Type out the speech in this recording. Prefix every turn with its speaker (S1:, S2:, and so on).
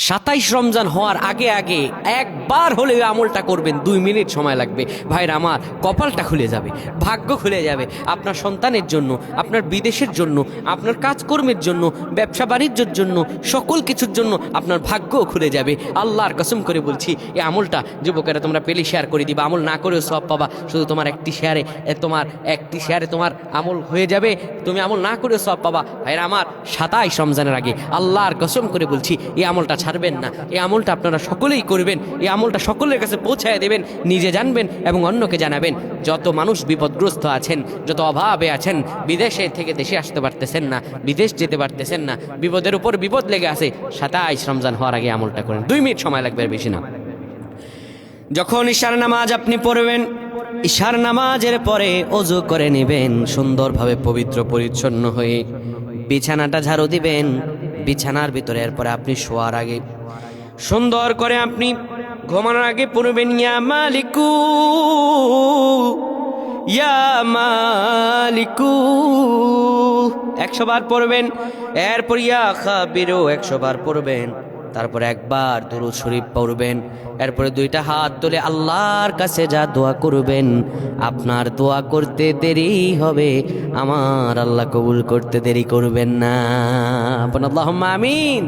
S1: 27 রমজান হওয়ার আগে আগে একবার হলে ওই আমলটা করবেন, 2 মিনিট সময় লাগবে। ভাইরা আমার, কপালটা খুলে যাবে, ভাগ্য খুলে যাবে। আপনার সন্তানের জন্য, আপনার বিদেশের জন্য, আপনার কাজকর্মের জন্য, ব্যবসা বাণিজ্যের জন্য, সকল কিছুর জন্য আপনার ভাগ্যও খুলে যাবে। আল্লাহর কসম করে বলছি, এই আমলটা যুবকেরা তোমরা পেলে শেয়ার করে দিবা। আমল না করেও সব পাবা, শুধু তোমার একটি শেয়ারে তোমার আমল হয়ে যাবে। তুমি আমল না করেও সব পাবা। ভাইরা আমার, 27 রমজানের আগে আল্লাহর কসম করে বলছি, এই আমলটা ছাড়বেন না। এই আমলটা আপনারা সকলেই করবেন, এই আমলটা সকলের কাছে পৌঁছায় দেবেন, নিজে জানবেন এবং অন্যকে জানাবেন। যত মানুষ বিপদগ্রস্ত আছেন, যত অভাবে আছেন, বিদেশে থেকে দেশে আসতে পারতেছেন না, বিদেশ যেতে পারতেছেন না, বিপদের উপর বিপদ লেগে আছে, 27 রমজান হওয়ার আগে আমলটা করেন। 2 মিনিট সময় লাগবে, বেশি না। যখন ঈশার নামাজ আপনি পড়বেন, ঈশার নামাজের পরে ওযু করে নেবেন, সুন্দরভাবে পবিত্র পরিচ্ছন্ন হয়ে বিছানাটা ঝাড়ু দিবেন। বিছানার ভিতরে এরপরে আপনি শোয়ার আগে সুন্দর করে আপনি ঘুমানোর আগে পড়বেন, ইয়া মালিকু ইয়া মালিকু 100 বার পড়বেন। এরপর ইয়া খাবিরু 100 বার পড়বেন। তারপরে একবার দুরূদ শরীফ পড়বেন। এরপরে 2টা হাত তুলে আল্লাহর কাছে যা দোয়া করবেন, আপনার দোয়া করতে দেরি হবে, আমার আল্লাহ কবুল করতে দেরি করবেন না। আল্লাহুম্মা আমিন।